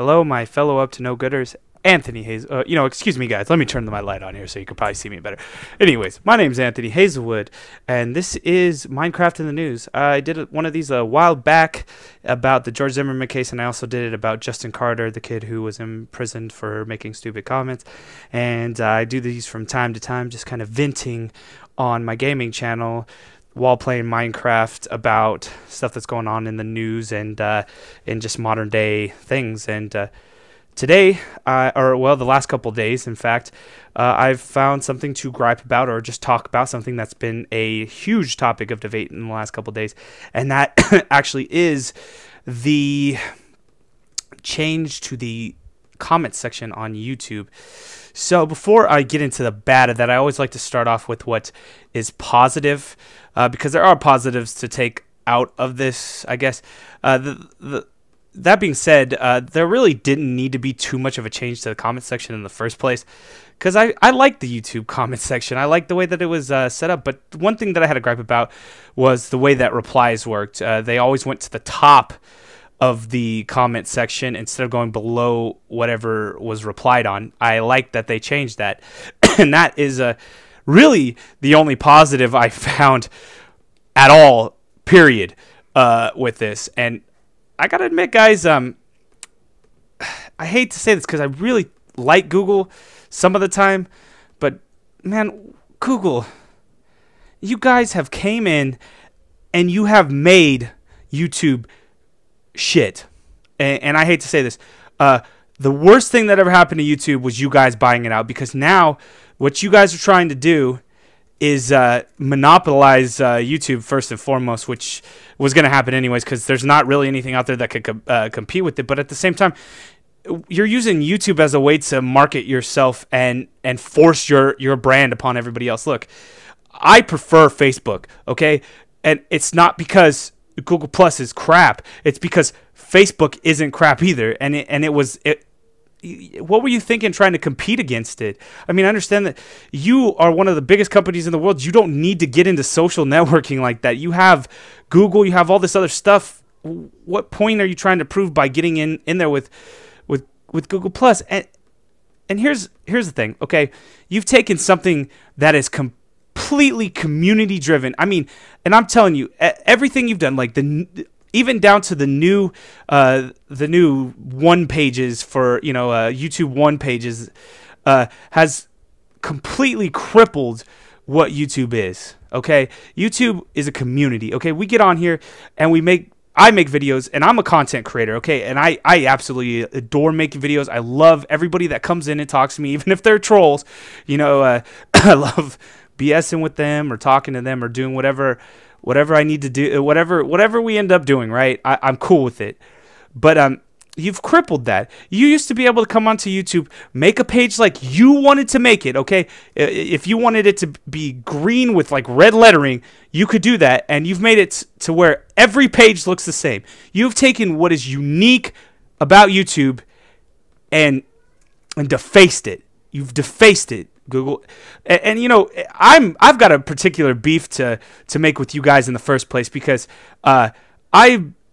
Hello, my fellow up-to-no-gooders, Anthony excuse me, guys. Let me turn my light on here so you can probably see me better. Anyways, my name's Anthony Hazelwood, and this is Minecraft in the News. I did one of these a while back about the George Zimmerman case, and I also did it about Justin Carter, the kid who was imprisoned for making stupid comments. And I do these from time to time, just kind of venting on my gaming channel while playing Minecraft about stuff that's going on in the news and in just modern day things. And today, the last couple days, in fact, I've found something to gripe about or just talk about, something that's been a huge topic of debate in the last couple days, and that actually is the change to the comment section on YouTube. So before I get into the bad of that, I always like to start off with what is positive, because there are positives to take out of this, I guess. That being said, there really didn't need to be too much of a change to the comment section in the first place, because I like the YouTube comment section. I like the way that it was set up, but one thing that I had a gripe about was the way that replies worked. They always went to the top of the comment section instead of going below whatever was replied on. I like that they changed that. And that is really the only positive I found at all, period, with this. And I gotta admit, guys, I hate to say this because I really like Google some of the time, but man, Google, you guys have came in and you have made YouTube shit. And I hate to say this, the worst thing that ever happened to YouTube was you guys buying it out, because now what you guys are trying to do is monopolize YouTube first and foremost, which was going to happen anyways, because there's not really anything out there that could compete with it. But at the same time, you're using YouTube as a way to market yourself and force your brand upon everybody else. Look, I prefer Facebook, okay? And it's not because Google Plus is crap. It's because Facebook isn't crap either. What were you thinking trying to compete against it? I mean, I understand that you are one of the biggest companies in the world. You don't need to get into social networking like that. You have Google, you have all this other stuff. What point are you trying to prove by getting in there with Google Plus? And here's the thing, okay? You've taken something that is completely community driven. I mean, and I'm telling you, everything you've done, like even down to the new one pages for YouTube one pages, has completely crippled what YouTube is. Okay, YouTube is a community. Okay, we get on here and I make videos, and I'm a content creator, okay? And I absolutely adore making videos. I love everybody that comes in and talks to me, even if they're trolls. I love BSing with them or talking to them or doing whatever I need to do, whatever we end up doing, right? I'm cool with it. But you've crippled that. You used to be able to come onto YouTube, make a page like you wanted to make it, okay? If you wanted it to be green with like red lettering, you could do that, and you've made it to where every page looks the same. You've taken what is unique about YouTube and defaced it. You've defaced it, Google. And I've got a particular beef to make with you guys in the first place, because I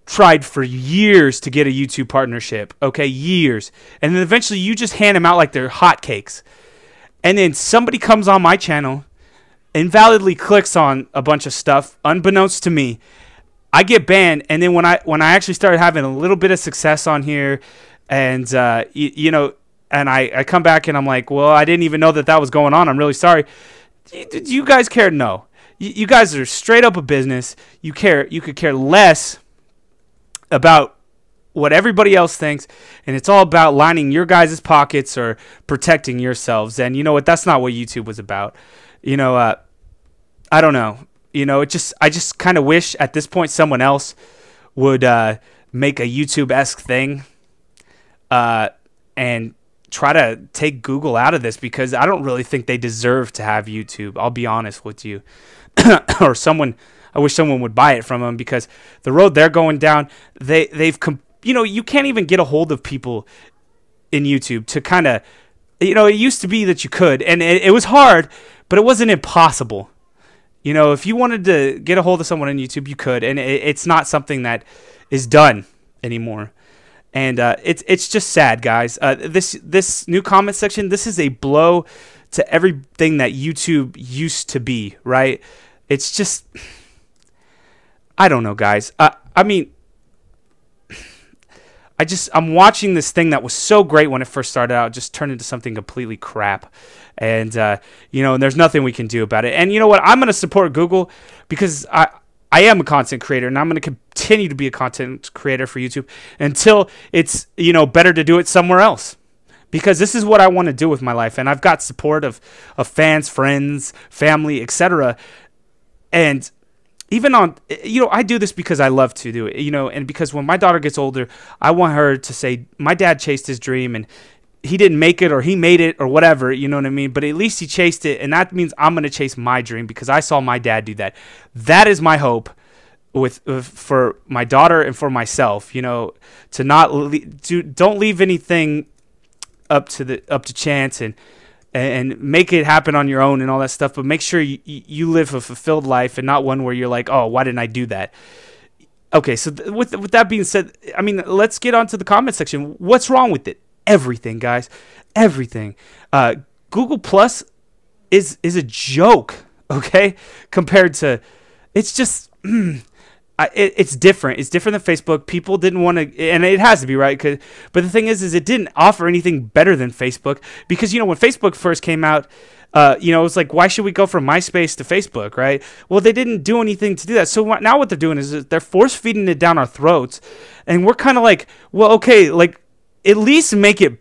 tried for years to get a YouTube partnership, okay, years, and then eventually you just hand them out like they're hotcakes, and then somebody comes on my channel, invalidly clicks on a bunch of stuff, unbeknownst to me, I get banned. And then when I actually started having a little bit of success on here, and and I come back and I'm like, well, I didn't even know that was going on. I'm really sorry. Do you guys care? No. You guys are straight up a business. You could care less about what everybody else thinks, and it's all about lining your guys' pockets or protecting yourselves. And you know what? That's not what YouTube was about. I don't know. I just kind of wish at this point someone else would make a YouTube-esque thing and try to take Google out of this, because I don't really think they deserve to have YouTube. I'll be honest with you. Or I wish someone would buy it from them, because the road they're going down, you can't even get a hold of people in YouTube to kind of, it used to be that you could, and it was hard, but it wasn't impossible. If you wanted to get a hold of someone on YouTube, you could, and it's not something that is done anymore. And it's just sad, guys. This new comment section, this is a blow to everything that YouTube used to be, right? It's just, I don't know, guys. I mean, I'm watching this thing that was so great when it first started out just turn into something completely crap. And, and there's nothing we can do about it. And you know what? I'm going to support Google because I am a content creator, and I'm going to continue to be a content creator for YouTube until it's, better to do it somewhere else. Because this is what I want to do with my life, and I've got support of fans, friends, family, etc. And even on, I do this because I love to do it, and because when my daughter gets older, I want her to say, my dad chased his dream, and he didn't make it, or he made it, or whatever, you know what I mean? But at least he chased it, and that means I'm going to chase my dream because I saw my dad do that. That is my hope for my daughter and for myself, to not don't leave anything up to chance and make it happen on your own and all that stuff, but make sure you live a fulfilled life and not one where you're like, oh, why didn't I do that? Okay, so with that being said, I mean, let's get on to the comment section. What's wrong with it? Everything, guys. Everything. Google Plus is a joke, okay? Compared to, it's just, it's different. It's different than Facebook. People didn't want to, and it has to be, right? But the thing is it didn't offer anything better than Facebook because, when Facebook first came out, it was like, why should we go from Myspace to Facebook, right? Well, they didn't do anything to do that. So now what they're doing is they're force feeding it down our throats, and we're kind of like, well, okay, like at least make it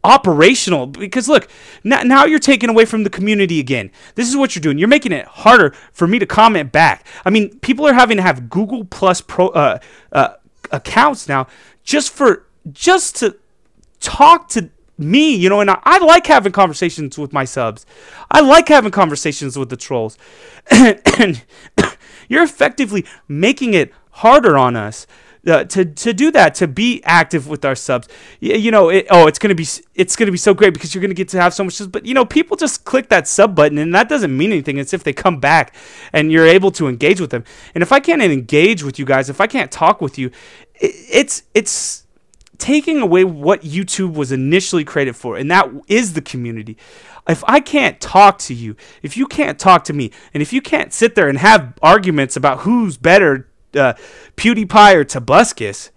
operational, because look, now you're taking away from the community again. This is what you're doing. You're making it harder for me to comment back. I mean, people are having to have Google Plus accounts now just to talk to me, and I like having conversations with my subs. I like having conversations with the trolls. And you're effectively making it harder on us to do that, to be active with our subs. It's gonna be so great because you're gonna get to have so much subs. But people just click that sub button, and that doesn't mean anything. It's if they come back and you're able to engage with them. And if I can't engage with you guys, if I can't talk with you, it's taking away what YouTube was initially created for, and that is the community. If I can't talk to you, if you can't talk to me, and if you can't sit there and have arguments about who's better, PewDiePie or Tobuscus,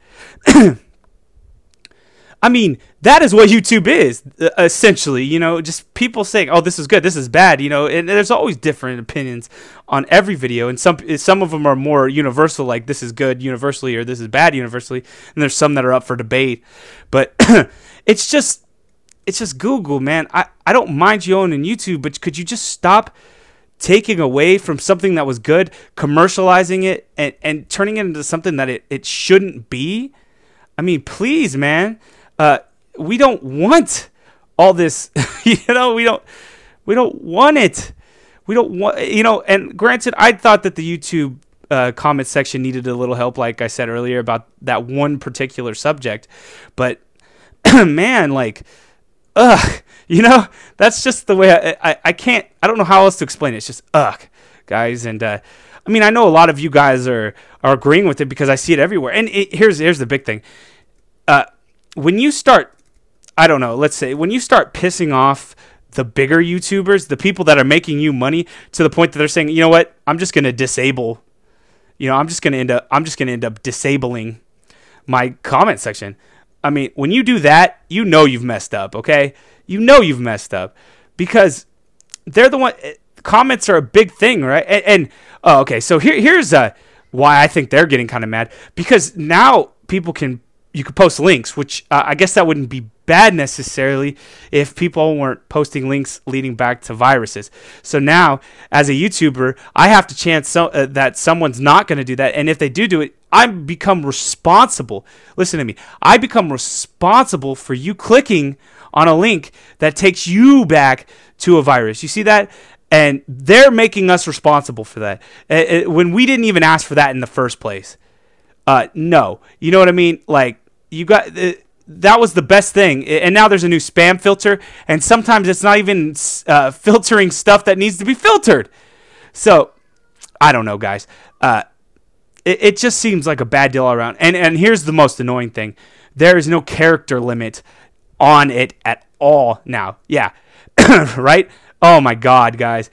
I mean, that is what YouTube is, essentially, just people saying, oh, this is good, this is bad, and there's always different opinions on every video, and some of them are more universal, like this is good universally or this is bad universally, and there's some that are up for debate, but it's just Google, man. I don't mind you owning YouTube, but could you just stop taking away from something that was good, commercializing it, and turning it into something that it shouldn't be? I mean, please, man. We don't want all this, we don't want it. We don't want, and granted, I thought that the YouTube comment section needed a little help, like I said earlier, about that one particular subject. But, man, like, that's just the way I don't know how else to explain it. It's just, guys. And, I mean, I know a lot of you guys are agreeing with it because I see it everywhere. And here's the big thing. When you start, I don't know, let's say when you start pissing off the bigger YouTubers, the people that are making you money, to the point that they're saying, you know what, I'm just going to disable, I'm just going to end up disabling my comment section. I mean, when you do that, you've messed up, okay? You've messed up because they're the one. Comments are a big thing, right? Okay, so here's why I think they're getting kind of mad, because now you could post links, which I guess that wouldn't be bad necessarily if people weren't posting links leading back to viruses. So now, as a YouTuber, I have to chance that someone's not going to do that, and if they do it, I become responsible. Listen to me. I become responsible for you clicking on a link that takes you back to a virus. You see that? And they're making us responsible for that when we didn't even ask for that in the first place. No, you know what I mean? Like, you got that was the best thing, and now there's a new spam filter, and sometimes it's not even filtering stuff that needs to be filtered. So I don't know, guys. It just seems like a bad deal all around. And here's the most annoying thing: there is no character limit on it at all now. Yeah. Right? Oh my God, guys.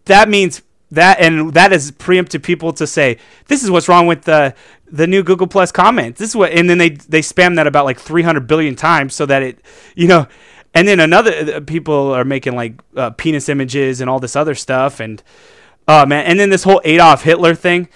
That means that, and that is preemptive people to say, this is what's wrong with the new Google Plus comments. This is what, and then they spam that about like 300 billion times so that it, and then another, people are making like penis images and all this other stuff. And, oh man. And then this whole Adolf Hitler thing,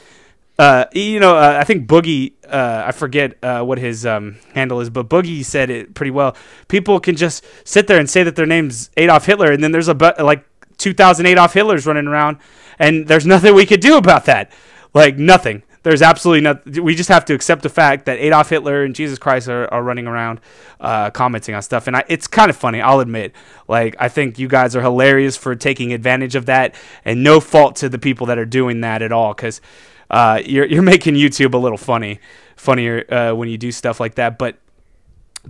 I think Boogie, I forget what his handle is, but Boogie said it pretty well. People can just sit there and say that their name's Adolf Hitler, and then there's like 2,000 Adolf Hitlers running around, and there's nothing we could do about that. Like, nothing. There's absolutely nothing. We just have to accept the fact that Adolf Hitler and Jesus Christ are running around commenting on stuff. And it's kind of funny, I'll admit. Like, I think you guys are hilarious for taking advantage of that, and no fault to the people that are doing that at all, because you're making YouTube a little funnier when you do stuff like that. But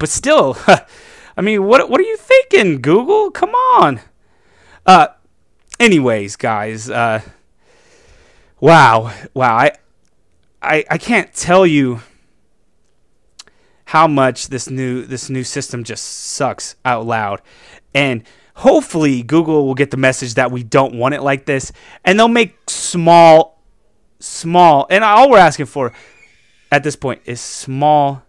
still, I mean, what are you thinking, Google? Come on. Anyways, guys, wow. I can't tell you how much this new system just sucks out loud. And hopefully Google will get the message that we don't want it like this, and they'll make small, and all we're asking for at this point is small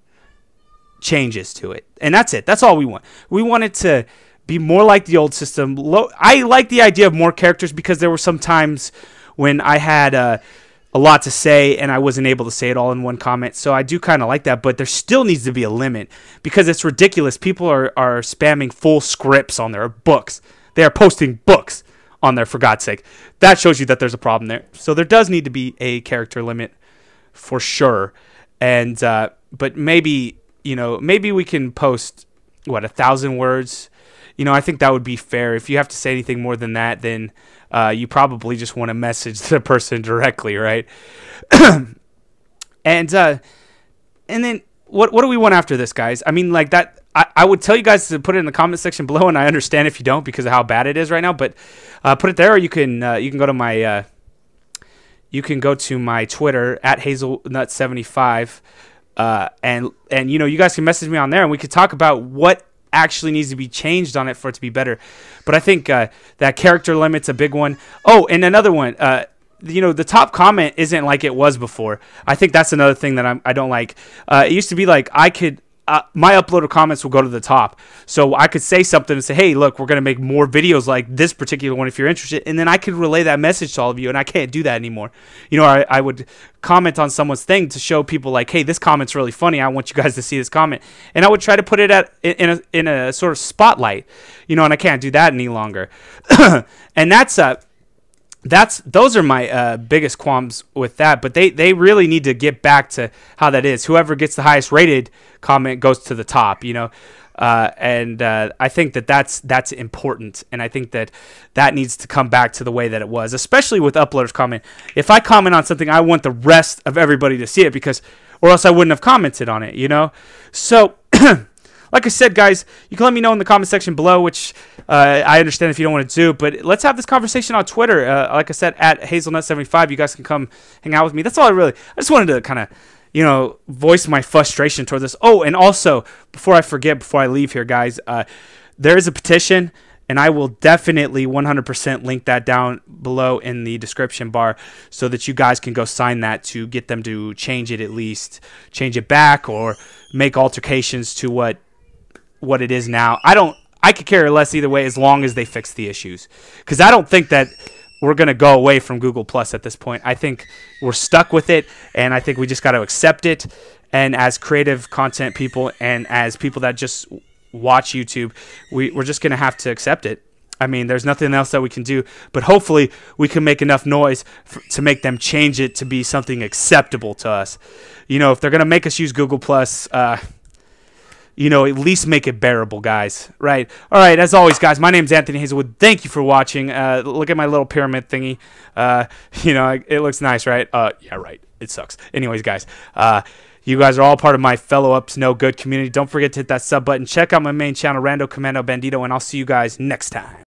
changes to it. And that's it. That's all we want. We want it to be more like the old system. I like the idea of more characters, because there were some times when I had a lot to say and I wasn't able to say it all in one comment. So I do kind of like that, but there still needs to be a limit, because it's ridiculous. People are spamming full scripts on their books. They are posting books on there, for God's sake. That shows you that there's a problem there. So there does need to be a character limit for sure. And but maybe we can post 1,000 words. I think that would be fair. If you have to say anything more than that, then you probably just want to message the person directly, right? And then what do we want after this, guys? I mean, like that. I would tell you guys to put it in the comment section below, and I understand if you don't because of how bad it is right now. But put it there, or you can go to my Twitter at Hazelnut75, and you guys can message me on there, and we could talk about what actually needs to be changed on it for it to be better. But I think that character limit's a big one. Oh, and another one, the top comment isn't like it was before. I think that's another thing that I don't like. It used to be like I could my uploaded comments will go to the top, so I could say something and say, hey, look, we're going to make more videos like this particular one if you're interested, and then I could relay that message to all of you, and I can't do that anymore. I would comment on someone's thing to show people like, hey, this comment's really funny, I want you guys to see this comment, and I would try to put it in a sort of spotlight, and I can't do that any longer. And those are my biggest qualms with that. But they really need to get back to how that is. Whoever gets the highest rated comment goes to the top, and I think that's important, and I think that needs to come back to the way that it was, especially with uploaders comment. If I comment on something, I want the rest of everybody to see it, or else I wouldn't have commented on it, So like I said, guys, you can let me know in the comment section below, which I understand if you don't want to do, but let's have this conversation on Twitter. Like I said, at Hazelnut75, you guys can come hang out with me. That's all I just wanted to kind of, voice my frustration towards this. Oh, and also, before I forget, before I leave here, guys, there is a petition, and I will definitely 100% link that down below in the description bar so that you guys can go sign that to get them to change it, at least change it back or make altercations to what it is now. I could care less either way as long as they fix the issues, because I don't think that we're going to go away from Google Plus at this point. I think we're stuck with it, and I think we just got to accept it. And as creative content people and as people that just watch YouTube, we're just going to have to accept it. I mean, there's nothing else that we can do, but hopefully we can make enough noise to make them change it to be something acceptable to us. If they're going to make us use Google Plus, at least make it bearable, guys. Right? All right, as always, guys, my name's Anthony Hazelwood. Thank you for watching. Look at my little pyramid thingy. It looks nice, right? Yeah, right. It sucks. Anyways, guys, you guys are all part of my fellow Up to No Good community. Don't forget to hit that sub button. Check out my main channel, Rando Commando Bandito, and I'll see you guys next time.